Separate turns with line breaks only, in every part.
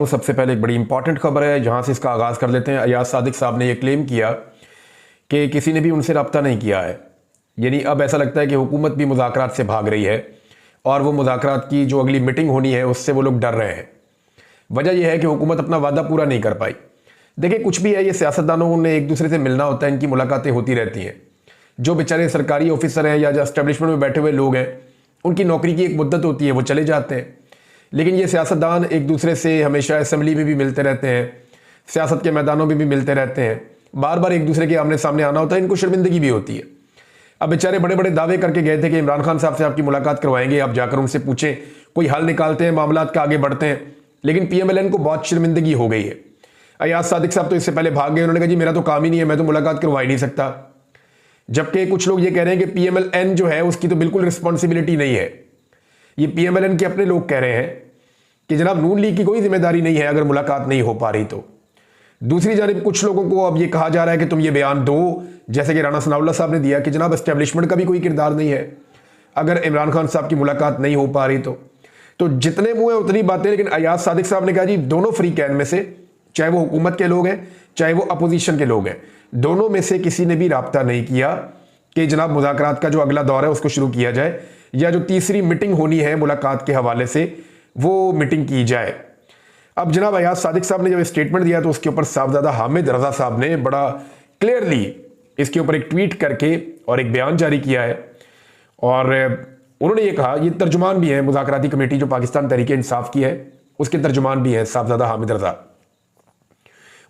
तो सबसे पहले एक बड़ी इंपॉर्टेंट खबर है, जहां से इसका आगाज़ कर लेते हैं। अयाज सादिक साहब ने यह क्लेम किया कि किसी ने भी उनसे रब्ता नहीं किया है। यानी अब ऐसा लगता है कि हुकूमत भी मुज़ाकरात से भाग रही है और वो मुज़ाकरात की जो अगली मीटिंग होनी है उससे वो लोग डर रहे हैं। वजह यह है कि हुकूमत अपना वादा पूरा नहीं कर पाई। देखिए, कुछ भी है, ये सियासतदानों ने एक दूसरे से मिलना होता है, इनकी मुलाकातें होती रहती हैं। जो बेचारे सरकारी ऑफिसर हैं या जो एस्टेब्लिशमेंट में बैठे हुए लोग हैं, उनकी नौकरी की एक मुद्दत होती है, वो चले जाते हैं। लेकिन ये सियासतदान एक दूसरे से हमेशा असेंबली में भी मिलते रहते हैं, सियासत के मैदानों में भी मिलते रहते हैं। बार बार एक दूसरे के आमने सामने आना होता है, इनको शर्मिंदगी भी होती है। अब बेचारे बड़े बड़े दावे करके गए थे कि इमरान खान साहब से आपकी मुलाकात करवाएंगे, आप जाकर उनसे पूछें, कोई हल निकालते हैं, मामलात का आगे बढ़ते हैं। लेकिन PMLN को बहुत शर्मिंदगी हो गई है। अयाज सादिक साहब तो इससे पहले भाग गए। उन्होंने कहा जी मेरा तो काम ही नहीं है, मैं तो मुलाकात करवा ही नहीं सकता। जबकि कुछ लोग ये कह रहे हैं कि PMLN जो है उसकी तो बिल्कुल रिस्पॉन्सिबिलिटी नहीं है। ये PMLN के अपने लोग कह रहे हैं कि जनाब नून लीग की कोई जिम्मेदारी नहीं है अगर मुलाकात नहीं हो पा रही तो। दूसरी जानिब कुछ लोगों को अब ये कहा जा रहा है कि तुम ये बयान दो, जैसे कि राणा सनाउल्लाह साहब ने दिया कि जनाब एस्टेब्लिशमेंट का भी कोई किरदार नहीं है अगर इमरान खान साहब की मुलाकात नहीं हो पा रही तो जितने मुंह है उतनी बातें। लेकिन अयाज सादिक साहब ने कहा जी दोनों फ्री कैन में से, चाहे वो हुकूमत के लोग हैं चाहे वो अपोजिशन के लोग हैं, दोनों में से किसी ने भी राब्ता नहीं किया कि जनाब मुज़ाकरात का जो अगला दौर है उसको शुरू किया जाए, या जो तीसरी मीटिंग होनी है मुलाकात के हवाले से वो मीटिंग की जाए। अब जनाब अयाज सादिक साहब ने जब स्टेटमेंट दिया तो उसके ऊपर साहबजादा हामिद रजा साहब ने बड़ा क्लियरली इसके ऊपर एक ट्वीट करके और एक बयान जारी किया है। और उन्होंने ये कहा, ये तर्जुमान भी है मुज़ाकराती कमेटी जो पाकिस्तान तहरीक इंसाफ की है, उसके तर्जुमान भी है साहबजादा हामिद रजा।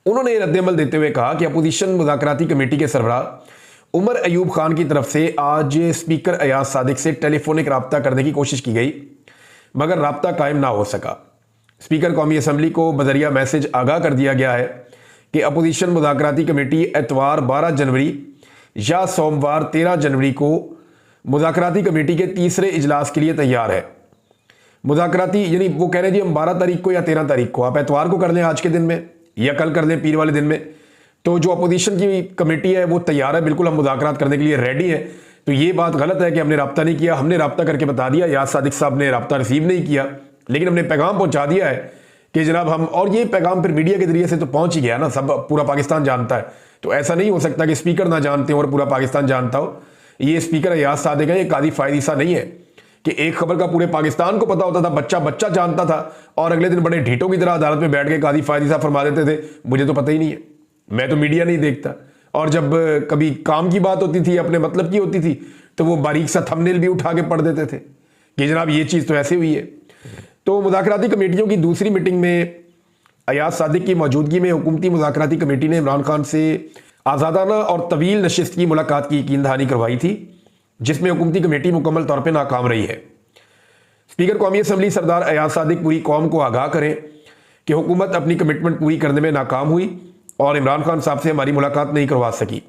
उन्होंने रद्दमल देते हुए कहा कि अपोजिशन मुज़ाकराती कमेटी के सरबराह उमर अयूब खान की तरफ से आज स्पीकर अयाज सादिक से टेलीफोनिक रब्ता करने की कोशिश की गई, मगर रब्ता कायम ना हो सका। स्पीकर कौमी असम्बली को बजरिया मैसेज आगाह कर दिया गया है कि अपोजिशन मुज़ाकराती कमेटी एतवार 12 जनवरी या सोमवार 13 जनवरी को मुज़ाकराती कमेटी के तीसरे इजलास के लिए तैयार है। मुज़ाकराती यानी वो कह रहे हैं जी हम 12 तारीख को या 13 तारीख को, आप एतवार को कर लें आज के दिन में या कल कर लें पीर वाले दिन में, तो जो अपोजिशन की कमेटी है वो तैयार है, बिल्कुल हम मुज़ाकरात करने के लिए रेडी है। तो ये बात गलत है कि हमने रब्ता नहीं किया। हमने रब्ता करके बता दिया, अयाज सादिक साहब ने रब्ता रिसीव नहीं किया, लेकिन हमने पैगाम पहुंचा दिया है कि जनाब हम, और ये पैगाम फिर मीडिया के जरिए से तो पहुंच ही गया ना, सब पूरा पाकिस्तान जानता है। तो ऐसा नहीं हो सकता कि स्पीकर ना जानते हो और पूरा पाकिस्तान जानता हो। ये स्पीकर अयाज सादिक है, ये कादी फायदी सा नहीं है कि एक खबर का पूरे पाकिस्तान को पता होता था, बच्चा बच्चा जानता था और अगले दिन बड़े ढीठों की तरह अदालत में बैठ के कादी फायदी सा फरमा देते थे मुझे तो पता ही नहीं है, मैं तो मीडिया नहीं देखता। और जब कभी काम की बात होती थी, अपने मतलब की होती थी, तो वो बारीक सा थंबनेल भी उठा के पढ़ देते थे कि जनाब ये चीज़ तो ऐसे हुई है। तो मुज़ाकराती कमेटियों की दूसरी मीटिंग में अयाज सादिक की मौजूदगी में हुकूमती मुज़ाकराती कमेटी ने इमरान खान से आज़ादाना और तवील नशिस्त की मुलाकात की यकीन दहानी करवाई थी, जिसमें हुकूमती कमेटी मुकम्मल तौर पर नाकाम रही है। स्पीकर कौमी असम्बली सरदार अयाज सादिक पूरी कौम को आगाह करें कि हुकूमत अपनी कमिटमेंट पूरी करने में नाकाम हुई और इमरान खान साहब से हमारी मुलाकात नहीं करवा सकी।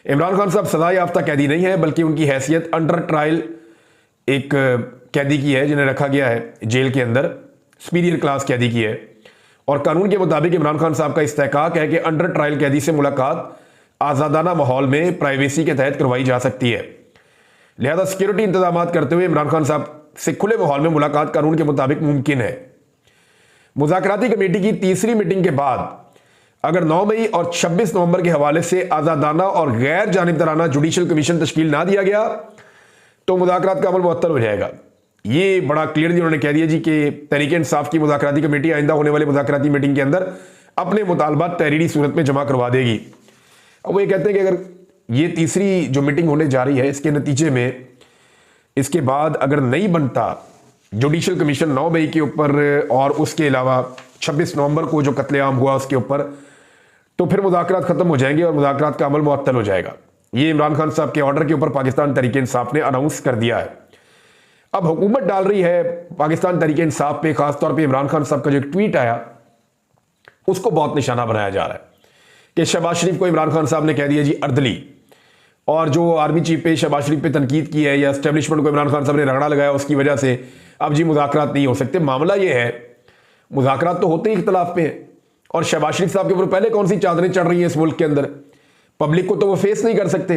इमरान खान साहब सजा याफ्ता कैदी नहीं है, बल्कि उनकी हैसियत अंडर ट्रायल एक कैदी की है, जिन्हें रखा गया है जेल के अंदर, सुपीरियर क्लास कैदी की है। और कानून के मुताबिक इमरान खान साहब का इस्तेहकाक है कि अंडर ट्रायल कैदी से मुलाकात आज़ादाना माहौल में प्राइवेसी के तहत करवाई जा सकती है। लिहाजा सिक्योरिटी इंतजाम करते हुए इमरान खान साहब से खुले माहौल में मुलाकात कानून के मुताबिक मुमकिन है। मुज़ाकराती कमेटी की तीसरी मीटिंग के बाद अगर 9 मई और 26 नवंबर के हवाले से आज़ादाना और गैर जानिबदाराना जुडिशल कमीशन तश्कील ना दिया गया तो मुज़ाकरात का अमल मुअत्तल हो जाएगा। ये बड़ा क्लियरली उन्होंने कह दिया जी कि तहरीक इंसाफ की मुज़ाकराती कमेटी आइंदा होने वाली मुज़ाकराती मीटिंग के अंदर अपने मुतालबात तहरीरी सूरत में जमा करवा देगी। अब वो ये कहते हैं कि अगर ये तीसरी जो मीटिंग होने जा रही है, इसके नतीजे में इसके बाद अगर नहीं बनता जुडिशल कमीशन 9 मई के ऊपर और उसके अलावा 26 नवंबर को जो कत्लेआम हुआ उसके ऊपर, तो फिर मुज़ाकरात खत्म हो जाएंगे और मुज़ाकरात का अमल मुअत्तल हो जाएगा। ये इमरान खान साहब के ऑर्डर के ऊपर पाकिस्तान तहरीक इंसाफ ने अनाउंस कर दिया है। अब हुकूमत डाल रही है पाकिस्तान तहरीक इंसाफ पे, खासतौर पे इमरान खान साहब का जो एक ट्वीट आया उसको बहुत निशाना बनाया जा रहा है कि शहबाज शरीफ को इमरान खान साहब ने कह दिया जी अर्दली, और जो आर्मी चीफ पे शहबाज शरीफ पे तनकीद की है या एस्टेब्लिशमेंट को इमरान खान साहब ने रगड़ा लगाया उसकी वजह से अब जी मुज़ाकरात नहीं हो सकते। मामला ये है, मुज़ाकरात तो होते ही इख्तलाफ पे हैं और शहबाज शरीफ साहब के ऊपर पहले कौन सी चादरें चढ़ रही हैं इस मुल्क के अंदर, पब्लिक को तो वो फेस नहीं कर सकते।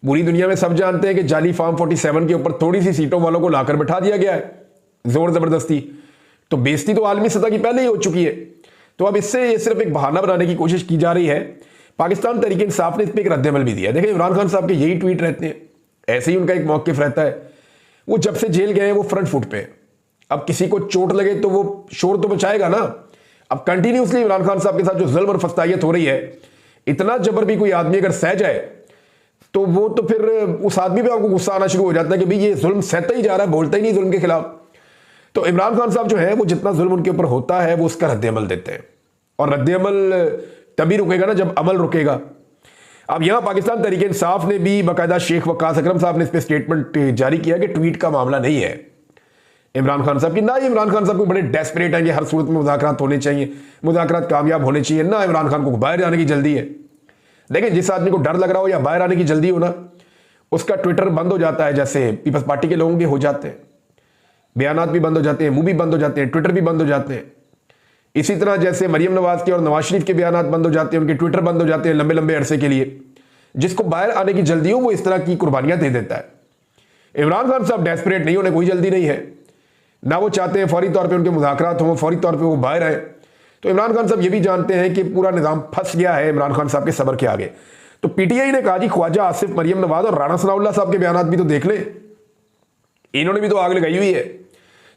पूरी दुनिया में सब जानते हैं कि जाली फार्म 47 के ऊपर थोड़ी सी सीटों वालों को लाकर बैठा दिया गया है जोर ज़बरदस्ती। तो बेइज्जती तो आलमी सतह की पहले ही हो चुकी है। तो अब इससे ये सिर्फ एक बहाना बनाने की कोशिश की जा रही है। पाकिस्तान तहरीक इंसाफ ने इस पर एक रद्दमल भी दिया। देखिए इमरान खान साहब के यही ट्वीट रहते हैं, ऐसे ही उनका एक मौक़िफ़ रहता है। वो जब से जेल गए हैं वो फ्रंट फुट पे। अब किसी को चोट लगे तो वो शोर तो मचाएगा ना। अब कंटिन्यूसली इमरान खान साहब के साथ जो जुल्म और फस्तायत हो रही है, इतना जबर भी कोई आदमी अगर सह जाए तो वो तो फिर उस आदमी पे आपको गुस्सा आना शुरू हो जाता है कि भाई ये जुल्म सहता ही जा रहा है, बोलता ही नहीं जुल्म के खिलाफ। तो इमरान खान साहब जो है वो जितना जुल्म उनके ऊपर होता है वो उसका रद्दमल देते हैं, और रद्दमल तभी रुकेगा ना जब अमल रुकेगा। अब यहां पाकिस्तान तहरीक इंसाफ ने भी बाकायदा शेख वकास अकरम साहब ने इस पर स्टेटमेंट जारी किया कि ट्वीट का मामला नहीं है इमरान खान साहब की। ना ही इमरान खान साहब को बड़े डेस्परेट हैं कि हर सूरत में मुज़ाकरात होने चाहिए, मुज़ाकरात कामयाब होने चाहिए, ना इमरान खान को बाहर जाने की जल्दी है। लेकिन जिस आदमी को डर लग रहा हो या बाहर आने की जल्दी हो ना, उसका ट्विटर बंद हो जाता है, जैसे पीपल्स पार्टी के लोगों के हो जाते हैं। बयानात भी बंद हो जाते हैं, मुंह भी बंद हो जाते हैं, ट्विटर भी बंद हो जाते हैं। इसी तरह जैसे मरियम नवाज के और नवाज शरीफ के बयानात बंद हो जाते हैं, उनके ट्विटर बंद हो जाते हैं लंबे लंबे अरसे के लिए। जिसको बाहर आने की जल्दी हो वो इस तरह की कुर्बानियां दे देता है। इमरान खान साहब डेस्परेट नहीं, उन्हें कोई जल्दी नहीं है, ना वो चाहते हैं फौरी तौर पे उनके मुज़ाकरात हों, फौरी तौर पे वो बाहर आए। तो इमरान खान साहब ये भी जानते हैं कि पूरा निज़ाम फंस गया है इमरान खान साहब के सब्र के आगे। तो पीटीआई ने कहा जी ख्वाजा आसिफ, मरियम नवाज और राणा सनाउल्लाह साहब के बयानात भी तो देख लें, इन्होंने भी तो आग लगाई हुई है।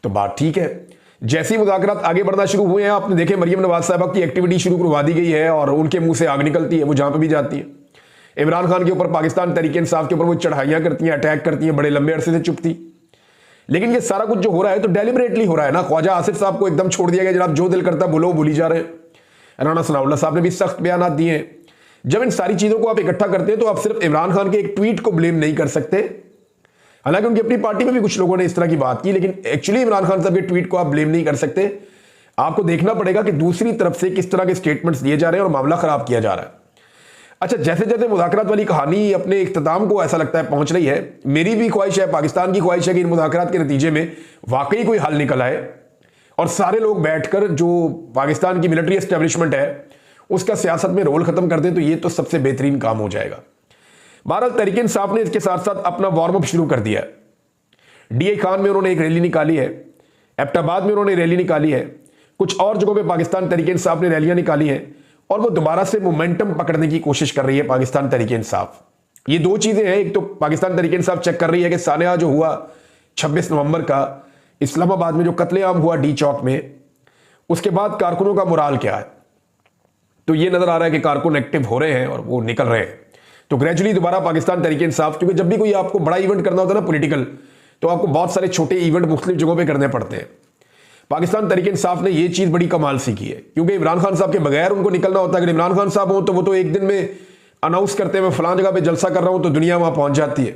तो बात ठीक है, जैसे ही मुज़ाकरात आगे बढ़ना शुरू हुए हैं, आपने देखे मरियम नवाज साहबा की एक्टिविटी शुरू करवा दी गई है और उनके मुंह से आग निकलती है, वो जहां पर भी जाती है। इमरान खान के ऊपर, पाकिस्तान तहरीक इंसाफ के ऊपर वो चढ़ाइयां करती हैं, अटैक करती हैं, बड़े लंबे अरसे से चुप थी। लेकिन ये सारा कुछ जो हो रहा है तो डेलिबरेटली हो रहा है ना। ख्वाजा आसिफ साहब को एकदम छोड़ दिया गया, जनाब जो दिल करता बोलो, भूली जा रहे हैं। राणा सनाउल्लाह साहब ने भी सख्त बयान दिए हैं। जब इन सारी चीजों को आप इकट्ठा करते हैं तो आप सिर्फ इमरान खान के एक ट्वीट को ब्लेम नहीं कर सकते। हालांकि उनकी अपनी पार्टी में भी कुछ लोगों ने इस तरह की बात की, लेकिन एक्चुअली इमरान खान साहब के ट्वीट को आप ब्लेम नहीं कर सकते। आपको देखना पड़ेगा कि दूसरी तरफ से किस तरह के स्टेटमेंट्स दिए जा रहे हैं और मामला खराब किया जा रहा है। अच्छा, जैसे जैसे मुज़ाकरात वाली कहानी अपने इख्तिताम को ऐसा लगता है पहुंच रही है, मेरी भी ख्वाहिश है, पाकिस्तान की ख्वाहिश है कि इन मुज़ाकरात के नतीजे में वाकई कोई हल निकल आए और सारे लोग बैठकर जो पाकिस्तान की मिलिट्री एस्टेब्लिशमेंट है उसका सियासत में रोल खत्म कर दें, तो ये तो सबसे बेहतरीन काम हो जाएगा। बहरहाल तहरीक इंसाफ ने इसके साथ साथ अपना वार्म अप शुरू कर दिया है। डीआई खान में उन्होंने एक रैली निकाली है, एबटाबाद में उन्होंने रैली निकाली है, कुछ और जगहों पे पाकिस्तान तहरीक इंसाफ ने रैलियां निकाली हैं और वो दोबारा से मोमेंटम पकड़ने की कोशिश कर रही है पाकिस्तान तहरीक इंसाफ। ये दो चीजें हैं, एक तो पाकिस्तान तहरीक इंसाफ चेक कर रही है कि सानिया जो हुआ 26 नवंबर का इस्लामाबाद में जो कत्लेआम हुआ डी चौक में, उसके बाद कारकुनों का मोराल क्या है। तो ये नजर आ रहा है कि कारकुन एक्टिव हो रहे हैं और वो निकल रहे हैं। तो ग्रेजुअली दोबारा पाकिस्तान तहरीक इंसाफ, क्योंकि जब भी कोई आपको बड़ा इवेंट करना होता है ना पॉलिटिकल, तो आपको बहुत सारे छोटे इवेंट मुख्तलिफ जगहों पे करने पड़ते हैं। पाकिस्तान तहरीक इंसाफ ने ये चीज बड़ी कमाल सीखी है, क्योंकि इमरान खान साहब के बगैर उनको निकलना होता है। अगर इमरान खान साहब हो तो वो तो एक दिन में अनाउंस करते हैं मैं फलां जगह पे जलसा कर रहा हूं तो दुनिया वहां पहुंच जाती है।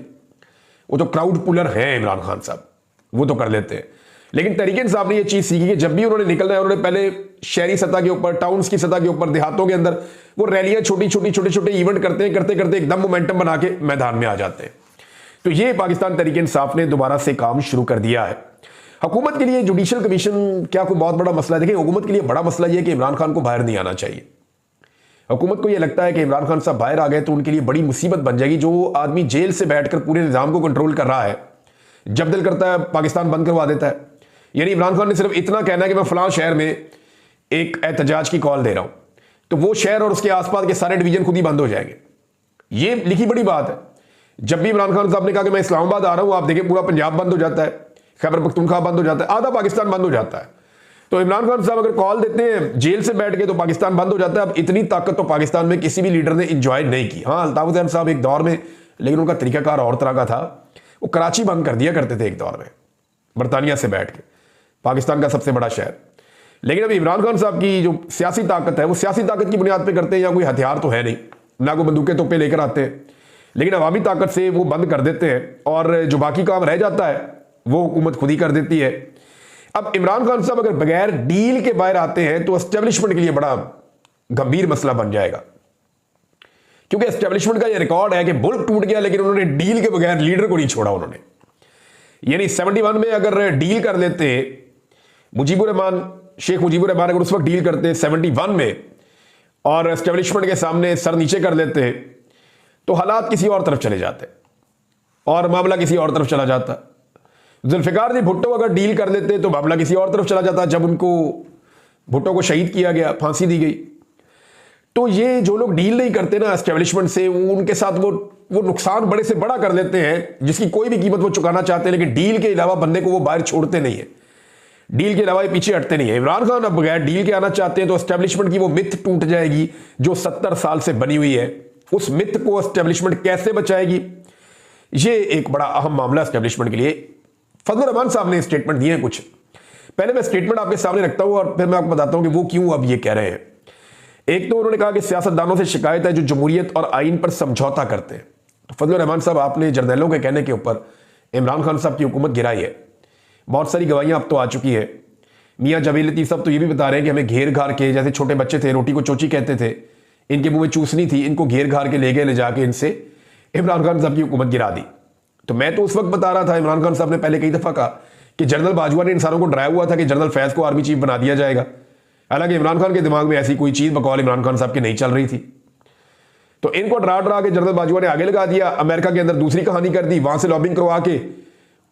वो तो क्राउड पुलर है इमरान खान साहब, वो तो कर लेते हैं। लेकिन तहरीक इंसाफ ने यह चीज सीखी कि जब भी उन्होंने निकलना है, उन्होंने पहले शहरी सतह के ऊपर, टाउन्स की सतह के ऊपर, देहातों के अंदर वो रैलियां छोटे छोटे इवेंट करते करते एकदम मोमेंटम बना के मैदान में आ जाते हैं। तो ये पाकिस्तान तहरीक इंसाफ ने दोबारा से काम शुरू कर दिया है। हुकूमत के लिए जुडिशल कमीशन क्या कोई बहुत बड़ा मसला है? देखिए, हुकूमत के लिए बड़ा मसला यह है कि इमरान खान को बाहर नहीं आना चाहिए। हुकूमत को यह लगता है कि इमरान खान साहब बाहर आ गए तो उनके लिए बड़ी मुसीबत बन जाएगी। जो आदमी जेल से बैठकर पूरे निजाम को कंट्रोल कर रहा है, जब दिल करता है पाकिस्तान बंद करवा देता है। यानी इमरान खान ने सिर्फ इतना कहना है कि मैं फलां शहर में एक एहतजाज की कॉल दे रहा हूं, तो वो शहर और उसके आसपास के सारे डिवीजन खुद ही बंद हो जाएंगे। ये लिखी बड़ी बात है। जब भी इमरान खान साहब ने कहा कि मैं इस्लामाबाद आ रहा हूं, आप देखिए पूरा पंजाब बंद हो जाता है, खैबर पख्तूनख्वा बंद हो जाता है, आधा पाकिस्तान बंद हो जाता है। तो इमरान खान साहब अगर कॉल देते हैं जेल से बैठ के तो पाकिस्तान बंद हो जाता है। अब इतनी ताकत तो पाकिस्तान में किसी भी लीडर ने इंजॉय नहीं की। हाँ, अल्ताफ हुसैन साहब एक दौर में, लेकिन उनका तरीकाकार और तरह का था। वो कराची बंद कर दिया करते थे एक दौर में, बरतानिया से बैठ के, पाकिस्तान का सबसे बड़ा शहर। लेकिन अभी इमरान खान साहब की जो सियासी ताकत है वो सियासी ताकत की बुनियाद पर करते हैं, या कोई हथियार तो है नहीं, ना कोई बंदूकें तोपे लेकर आते हैं, लेकिन अवामी ताकत से वो बंद कर देते हैं और जो बाकी काम रह जाता है वो हुकूमत खुद ही कर देती है। अब इमरान खान साहब अगर बगैर डील के बाहर आते हैं तो एस्टेब्लिशमेंट के लिए बड़ा गंभीर मसला बन जाएगा, क्योंकि एस्टेब्लिशमेंट का ये रिकॉर्ड है कि मुल्क टूट गया लेकिन उन्होंने डील के बगैर लीडर को नहीं छोड़ा उन्होंने। यानी 71 में अगर डील कर लेते मुजीबुर रहमान, शेख मुजीबुर रहमान अगर उस वक्त डील करते 71 में और एस्टेब्लिशमेंट के सामने सर नीचे कर लेते तो हालात किसी और तरफ चले जाते और मामला किसी और तरफ चला जाता। जुल्फिकार जी भुट्टो अगर डील कर लेते तो मामला किसी और तरफ चला जाता। जब उनको भुट्टो को शहीद किया गया, फांसी दी गई, तो ये जो लोग डील नहीं करते ना एस्टेब्लिशमेंट से, उनके साथ वो नुकसान बड़े से बड़ा कर लेते हैं जिसकी कोई भी कीमत वो चुकाना चाहते हैं, लेकिन डील के अलावा बंदे को वो बाहर छोड़ते नहीं है, डील के अलावा ये पीछे हटते नहीं है। इमरान खान अब बगैर डील के आना चाहते हैं तो एस्टेब्लिशमेंट की वो मिथ टूट जाएगी जो 70 साल से बनी हुई है। उस मिथ को एस्टेब्लिशमेंट कैसे बचाएगी, ये एक बड़ा अहम मामला एस्टेब्लिशमेंट के लिए। फजलुर रहमान साहब ने स्टेटमेंट दिए हैं कुछ, पहले मैं स्टेटमेंट आपके सामने रखता हूं और फिर मैं आपको बताता हूं कि वो क्यों अब ये कह रहे हैं। एक तो उन्होंने कहा कि सियासतदानों से शिकायत है जो जमहूरियत और आइन पर समझौता करते हैं। तो फजलुर रहमान साहब, आपने जर्नैलों के कहने के ऊपर इमरान खान साहब की हुकूमत गिराई है, बहुत सारी गवाहियां अब तो आ चुकी है। मियाँ जावेद लतीफ़ साहब तो ये भी बता रहे हैं कि हमें घेर घार के, जैसे छोटे बच्चे थे रोटी को चोची कहते थे, इनके मुंह में चूसनी थी, इनको घेर घार के ले गए, ले जाके इनसे इमरान खान साहब की हुकूमत गिरा दी। तो मैं तो उस वक्त बता रहा था, इमरान खान साहब ने पहले कई दफा कहा कि जनरल बाजवा ने इंसानों को डराया हुआ था कि जनरल फैज को आर्मी चीफ बना दिया जाएगा। हालांकि इमरान खान के दिमाग में ऐसी कोई चीज बकौल इमरान खान साहब की नहीं चल रही थी। तो इनको डरा डरा के जनरल बाजवा ने आगे लगा दिया, अमेरिका के अंदर दूसरी कहानी कर दी, वहां से लॉबिंग करवा के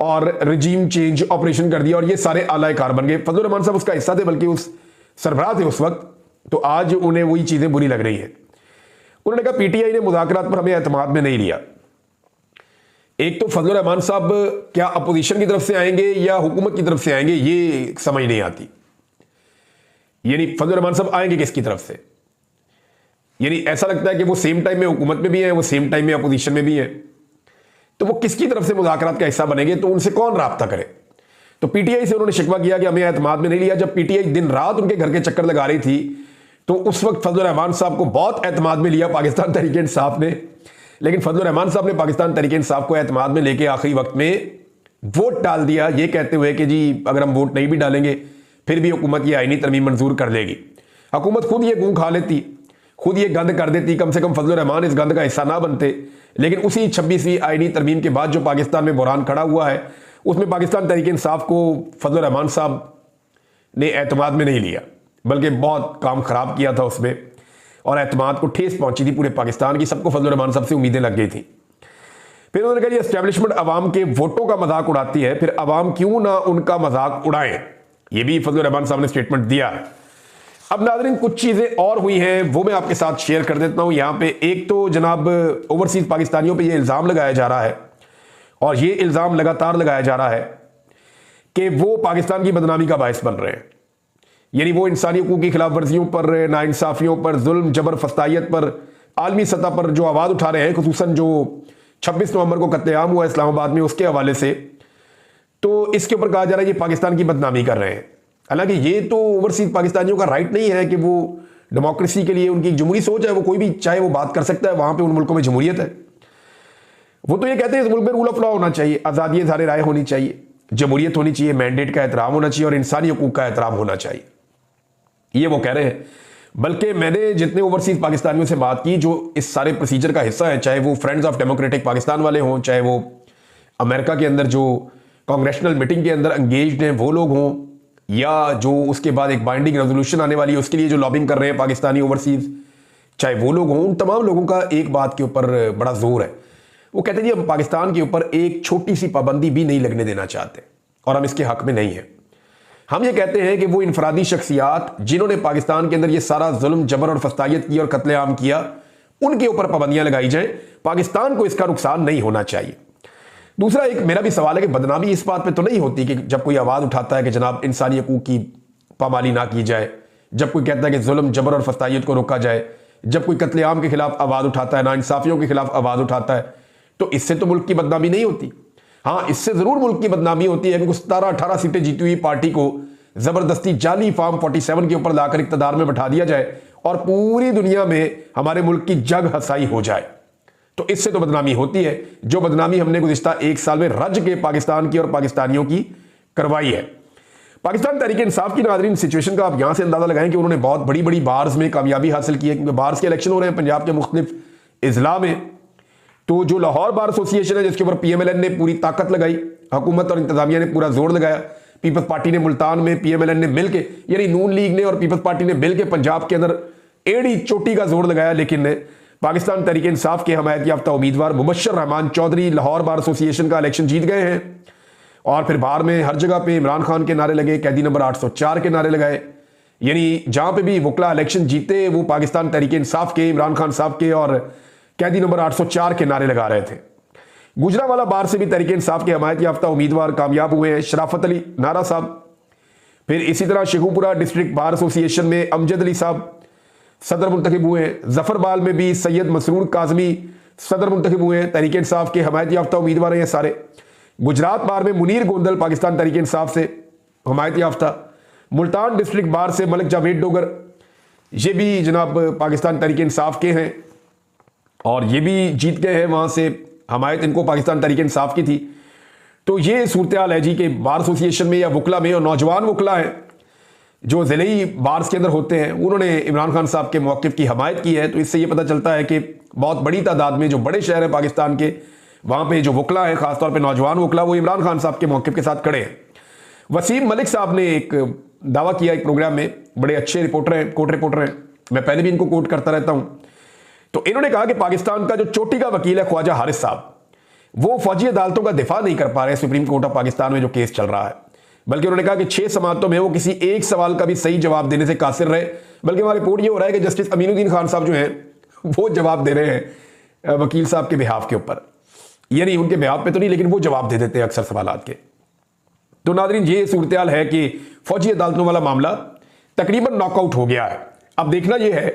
और रिजीम चेंज ऑपरेशन कर दिया और ये सारे आला कार बन गए। फजलुर रहमान साहब उसका हिस्सा थे, बल्कि उस सरबराह थे उस वक्त। तो आज उन्हें वही चीजें बुरी लग रही है। उन्होंने कहा पीटीआई ने मुज़ाकरात पर हमें एतमाद में नहीं लिया। एक तो फजलुर रहमान साहब क्या अपोजिशन की तरफ से आएंगे या हुकूमत की तरफ से आएंगे, ये समझ नहीं आती। यानी फजलुर रहमान साहब आएंगे किसकी तरफ से? यानी ऐसा लगता है कि वो सेम टाइम में हुकूमत में भी है, वो सेम टाइम में अपोजिशन में भी है। तो वो किसकी तरफ से मुज़ाकरात का हिस्सा बनेंगे, तो उनसे कौन राब्ता करे? तो पीटीआई से उन्होंने शिकवा किया कि हमें एतमाद में नहीं लिया। जब पीटीआई दिन रात उनके घर के चक्कर लगा रही थी तो उस वक्त फजलुर रहमान साहब को बहुत एतमाद में लिया पाकिस्तान तहरीक इंसाफ ने। लेकिन फजलुर रहमान साहब ने पाकिस्तान तहरीक इंसाफ को एतमाद में लेके आखिरी वक्त में वोट डाल दिया, ये कहते हुए कि जी अगर हम वोट नहीं भी डालेंगे फिर भी हुकूमत ये आईनी तरमीम मंजूर कर लेगी। हुकूमत खुद ये गूं खा लेती, खुद ये गंद कर देती, कम से कम फजलुर रहमान इस गंद का हिस्सा ना बनते। लेकिन उसी 26वीं आईनी तरमीम के बाद जो पाकिस्तान में बुरान खड़ा हुआ है, उसमें पाकिस्तान तहरीक इंसाफ को फजलुर रहमान साहब ने एतमाद में नहीं लिया, बल्कि बहुत काम खराब किया था उसमें और एतमाद को ठेस पहुंची थी पूरे पाकिस्तान की। सबको फजलुर रहमान साहब से उम्मीदें लग गई थी। फिर उन्होंने कहा एस्टेब्लिशमेंट अवाम के वोटों का मजाक उड़ाती है, फिर अवाम क्यों ना उनका मजाक उड़ाएं। ये भी फजलुर रहमान साहब ने स्टेटमेंट दिया है। अब नाज़रीन कुछ चीज़ें और हुई हैं, वो मैं आपके साथ शेयर कर देता हूं यहाँ पे। एक तो जनाब ओवरसीज पाकिस्तानियों पे ये इल्ज़ाम लगाया जा रहा है और ये इल्ज़ाम लगातार लगाया जा रहा है कि वो पाकिस्तान की बदनामी का बायस बन रहे हैं। यानी वो इंसानी हकूक़ की खिलाफ वर्जियों पर, नाइंसाफ़ियों पर, जुल्म जबर फस्तायत पर आलमी सतह पर जो आवाज़ उठा रहे हैं, खुसूसन जो 26 नवंबर को कत्लेआम हुआ इस्लामाबाद में, उसके हवाले से, तो इसके ऊपर कहा जा रहा है ये पाकिस्तान की बदनामी कर रहे हैं। हालांकि ये तो ओवरसीज पाकिस्तानियों का राइट नहीं है कि वो डेमोक्रेसी के लिए उनकी जमहूरी सोच है, वो कोई भी चाहे वो बात कर सकता है, वहां पे उन मुल्कों में जमहूरियत है। वो तो ये कहते हैं इस मुल्क में रूल ऑफ लॉ होना चाहिए, आज़ादी इज़हार राय होनी चाहिए, जमहूरियत होनी चाहिए, मैंडेट का एहतराम होना चाहिए और इंसानी हकूक़ का एहतराम होना चाहिए, ये वो कह रहे हैं। बल्कि मैंने जितने ओवरसीज पाकिस्तानियों से बात की जो इस सारे प्रोसीजर का हिस्सा है, चाहे वो फ्रेंड्स ऑफ डेमोक्रेटिक पाकिस्तान वाले हों, चाहे वो अमेरिका के अंदर जो कांग्रेशनल मीटिंग के अंदर एंगेज्ड हैं वो लोग हों, या जो उसके बाद एक बाइंडिंग रेजोल्यूशन आने वाली है उसके लिए जो लॉबिंग कर रहे हैं पाकिस्तानी ओवरसीज, चाहे वो लोग हों, उन तमाम लोगों का एक बात के ऊपर बड़ा जोर है। वो कहते हैं जी हम पाकिस्तान के ऊपर एक छोटी सी पाबंदी भी नहीं लगने देना चाहते और हम इसके हक में नहीं है। हम ये कहते हैं कि वो इनफरादी शख्सियात जिन्होंने पाकिस्तान के अंदर ये सारा जुल्म जबर और फस्तायत की और कत्लेआम किया, उनके ऊपर पाबंदियां लगाई जाएं, पाकिस्तान को इसका नुकसान नहीं होना चाहिए। दूसरा एक मेरा भी सवाल है कि बदनामी इस बात पे तो नहीं होती कि जब कोई आवाज़ उठाता है कि जनाब इंसानी हकूक़ की पामाली ना की जाए, जब कोई कहता है कि जुल्म जबर और फस्तायत को रोका जाए, जब कोई कत्लेआम के खिलाफ आवाज़ उठाता है, नाइंसाफ़ियों के खिलाफ आवाज़ उठाता है, तो इससे तो मुल्क की बदनामी नहीं होती। हाँ, इससे ज़रूर मुल्क की बदनामी होती है कि 17-18 सीटें जीती हुई पार्टी को ज़बरदस्ती जाली फॉर्म 47 के ऊपर लाकर इक़्तिदार में बैठा दिया जाए और पूरी दुनिया में हमारे मुल्क की जग हसाई हो जाए, तो इससे तो बदनामी होती है। जो बदनामी हमने गुज़िश्ता 1 साल में रज के पाकिस्तान की और पाकिस्तानियों की करवाई है। पाकिस्तान तहरीक इंसाफ की नाज़रीन सिचुएशन का आप यहां से अंदाज़ा लगाएं कि उन्होंने बहुत बड़ी बड़ी बार्स में कामयाबी हासिल की है, क्योंकि बार्स के इलेक्शन हो रहे हैं पंजाब के मुख्तलिफ इज़ला में। तो जो लाहौर बार एसोसिएशन है जिसके ऊपर PMLN ने पूरी ताकत लगाई, हुकूमत और इंतजामिया ने पूरा जोर लगाया, पीपल्स पार्टी ने मुल्तान में, PMLN ने मिल के, यानी नून लीग ने और पीपल्स पार्टी ने मिल के पंजाब के अंदर एड़ी चोटी का जोर लगाया। लेकिन पाकिस्तान तहरीक इंसाफ के हमायत याफ्ता उम्मीदवार मुबशर रहमान चौधरी लाहौर बार एसोसिएशन का इलेक्शन जीत गए हैं और फिर बाहर में हर जगह पे इमरान खान के नारे लगे, कैदी नंबर 804 के नारे लगाए। यानी जहां पे भी वकला इलेक्शन जीते वो पाकिस्तान तहरीक इंसाफ के, इमरान खान साहब के और कैदी नंबर 804 के नारे लगा रहे थे। गुजरांवाला बार से भी तहरीक इंसाफ के हमायत याफ्ता उम्मीदवार कामयाब हुए हैं, शराफत अली नारा साहब। फिर इसी तरह शेखुपुरा डिस्ट्रिक्ट बार एसोसिएशन में अमजद अली साहब सदर मुंतखब हुए हैं। जफरबाल में भी सैयद मसरूर काजमी सदर मुंतखब हुए हैं, तहरीक इंसाफ के हमायत याफ्ता उम्मीदवार हैं सारे। गुजरात बार में मुनीर गोंदल पाकिस्तान तहरीक इंसाफ से हमायत याफ्ता। मुल्तान डिस्ट्रिक्ट बार से मलिक जावेद डोगर, ये भी जनाब पाकिस्तान तहरीक इंसाफ के हैं और ये भी जीत गए हैं, वहां से हमायत इनको पाकिस्तान तहरीक इंसाफ की थी। तो ये सूरत हाल है जी कि बार एसोसिएशन में या वकला में, और नौजवान वकला हैं जो ज़िले बार्स के अंदर होते हैं, उन्होंने इमरान खान साहब के मौक़िफ़ की हमायत की है। तो इससे ये पता चलता है कि बहुत बड़ी तादाद में जो बड़े शहर हैं पाकिस्तान के, वहाँ पे जो वकला हैं, ख़ासतौर पे नौजवान वकला, वो इमरान खान साहब के मौक़िफ़ के साथ खड़े हैं। वसीम मलिक साहब ने एक दावा किया एक प्रोग्राम में, बड़े अच्छे रिपोर्टर हैं, कोर्ट रिपोर्टर हैं, मैं पहले भी इनको कोट करता रहता हूँ। तो इन्होंने कहा कि पाकिस्तान का जो चोटी का वकील है ख्वाजा हारिस साहब, वो फौजी अदालतों का दिफा नहीं कर पा रहे सुप्रीम कोर्ट ऑफ पाकिस्तान में जो केस चल रहा है। बल्कि उन्होंने कहा कि 6 समातों में वो किसी एक सवाल का भी सही जवाब देने से कासिर रहे। बल्कि हमारी रिपोर्ट ये हो रहा है कि जस्टिस अमीनुद्दीन खान साहब जो हैं वो जवाब दे रहे हैं वकील साहब के बिहाफ के ऊपर, यानी उनके बिहाफ पे तो नहीं, लेकिन वो जवाब दे देते हैं अक्सर सवालात के। तो नादरीन, ये सूरत हाल है कि फौजी अदालतों वाला मामला तकरीबन नॉकआउट हो गया है। अब देखना यह है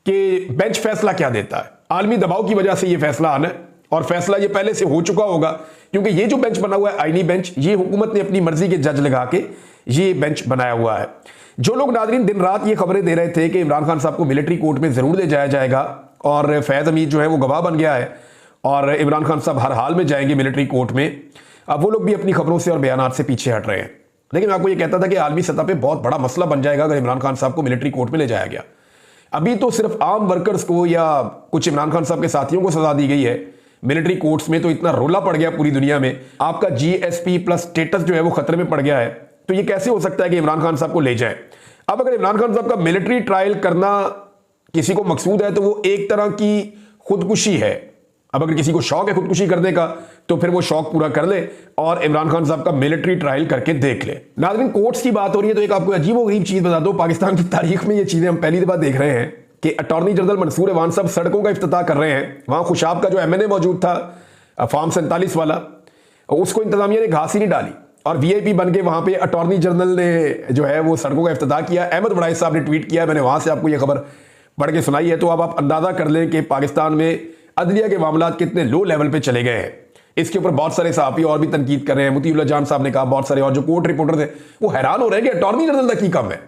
कि बेंच फैसला क्या देता है। आलमी दबाव की वजह से यह फैसला आना है और फैसला ये पहले से हो चुका होगा, क्योंकि ये जो बेंच बना हुआ है आईनी बेंच, ये हुकूमत ने अपनी मर्जी के जज लगा के ये बेंच बनाया हुआ है। जो लोग नादरीन दिन रात ये खबरें दे रहे थे कि इमरान खान साहब को मिलिट्री कोर्ट में जरूर ले जाया जाएगा और फैज हमीद जो है वो गवाह बन गया है और इमरान खान साहब हर हाल में जाएंगे मिलिट्री कोर्ट में, अब वो लोग भी अपनी खबरों से और बयानात से पीछे हट रहे हैं। लेकिन मैं आपको ये कहता था कि आलमी सतह पर बहुत बड़ा मसला बन जाएगा अगर इमरान खान साहब को मिलिट्री कोर्ट में ले जाया गया। अभी तो सिर्फ आम वर्कर्स को या कुछ इमरान खान साहब के साथियों को सजा दी गई है, मिलिट्री कोर्ट्स में तो इतना रोला पड़ गया पूरी दुनिया में, आपका जीएसपी प्लस स्टेटस जो है वो खतरे में पड़ गया है। तो ये कैसे हो सकता है कि इमरान खान साहब को ले जाए? अब अगर इमरान खान साहब का मिलिट्री ट्रायल करना किसी को मकसूद है तो वो एक तरह की खुदकुशी है। अब अगर किसी को शौक है खुदकुशी करने का तो फिर वो शौक पूरा कर ले और इमरान खान साहब का मिलिट्री ट्रायल करके देख ले। नाज़रीन, कोर्ट्स की बात हो रही है तो एक आपको अजीब व गरीब चीज बता दो, पाकिस्तान की तारीख में ये चीजें हम पहली दफा देख रहे हैं कि अटॉर्नी जनरल मंसूर अवान साहब सड़कों का इफ्तिताह कर रहे हैं। वहां खुशाब का जो एमएनए मौजूद था फार्म 47 वाला, उसको इंतजामिया ने घास ही नहीं डाली और वीआईपी बन के वहां पे अटॉर्नी जनरल ने जो है वो सड़कों का इफ्तिताह किया। अहमद वड़ाई साहब ने ट्वीट किया, मैंने वहां से आपको ये खबर पढ़ के सुनाई है। तो अब आप अंदाजा कर लें कि पाकिस्तान में अदलिया के मामला कितने लो लेवल पे चले गए हैं। इसके ऊपर बहुत सारे सहाफ़ी और भी तनकीद कर रहे हैं। मुतीउल्लाह जान साहब ने कहा, बहुत सारे और जो कोर्ट रिपोर्टर थे वो हैरान हो रहे हैं कि अटॉर्नी जनरल का की कम है।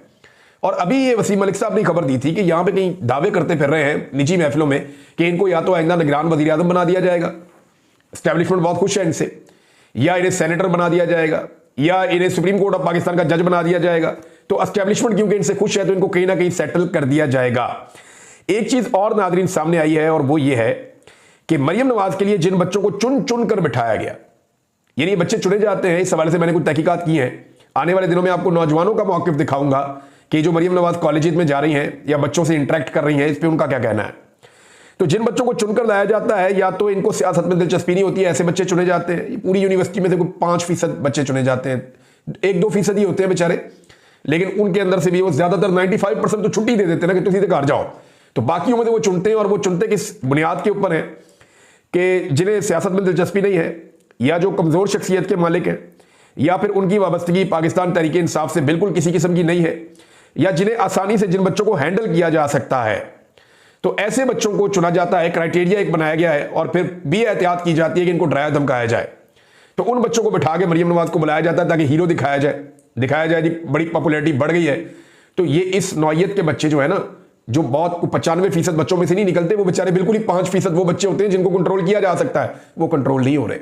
और अभी ये वसीम मलिक साहब ने खबर दी थी कि यहां पे कहीं दावे करते फिर रहे हैं निजी महफिलों में कि इनको या तो आइंदा निगरान वज़ीर आज़म बना दिया जाएगा, एस्टैब्लिशमेंट बहुत खुश है इनसे, या इन्हें सेनेटर बना दिया जाएगा, या इन्हें सुप्रीम कोर्ट ऑफ पाकिस्तान का जज बना दिया जाएगा। तो एस्टैब्लिशमेंट क्योंकि इनसे खुश है तो इनको कहीं ना कहीं सेटल कर दिया जाएगा। एक चीज और नाज़रीन सामने आई है और वो ये है कि मरियम नवाज के लिए जिन बच्चों को चुन चुन कर बिठाया गया, यानी बच्चे चुने जाते हैं, इस हवाले से मैंने कुछ तहकीकात की है। आने वाले दिनों में आपको नौजवानों का मौक़िफ़ दिखाऊंगा कि जो मरियम नवाज कॉलेज में जा रही हैं या बच्चों से इंटरेक्ट कर रही हैं, इस पर उनका क्या कहना है। तो जिन बच्चों को चुनकर लाया जाता है, या तो इनको सियासत में दिलचस्पी नहीं होती है, ऐसे बच्चे चुने जाते हैं। पूरी यूनिवर्सिटी में से कोई 5% बच्चे चुने जाते हैं, 1-2% ही होते हैं बेचारे, लेकिन उनके अंदर से भी वो ज्यादातर 95% तो छुट्टी दे देते हैं ना कि तुम सीधे घर जाओ। तो बाकियों में से वो चुनते हैं, और वो चुनते किस बुनियाद के ऊपर है कि जिन्हें सियासत में दिलचस्पी नहीं है, या जो कमजोर शख्सियत के मालिक हैं, या फिर उनकी वाबस्तगी पाकिस्तान तहरीक इंसाफ से बिल्कुल किसी किस्म की नहीं है, या जिन्हें आसानी से जिन बच्चों को हैंडल किया जा सकता है, तो ऐसे बच्चों को चुना जाता है। क्राइटेरिया एक बनाया गया है और फिर भी एहतियात की जाती है कि इनको डराया धमकाया जाए। तो उन बच्चों को बिठा के मरियम नवाज को बुलाया जाता है ताकि हीरो दिखाया जाए जी बड़ी पॉपुलैरिटी बढ़ गई है। तो ये इस नौयत के बच्चे जो है ना, जो बहुत 95% बच्चों में से नहीं निकलते, वो बेचारे बिल्कुल ही 5% वो बच्चे होते हैं जिनको कंट्रोल किया जा सकता है, वो कंट्रोल नहीं हो रहे।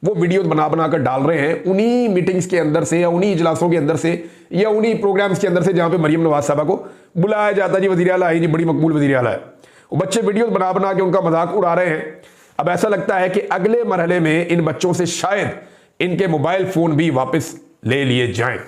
वो वीडियो बना कर डाल रहे हैं उन्हीं मीटिंग्स के अंदर से, या उन्हीं इजलासों के अंदर से, या उन्हीं प्रोग्राम्स के अंदर से जहां पे मरियम नवाज साहबा को बुलाया जाता है। जी वज़ीर आला है जी, बड़ी मकबूल वज़ीर आला है। वो बच्चे वीडियो बना के उनका मजाक उड़ा रहे हैं। अब ऐसा लगता है कि अगले मरहले में इन बच्चों से शायद इनके मोबाइल फोन भी वापस ले लिए जाएं।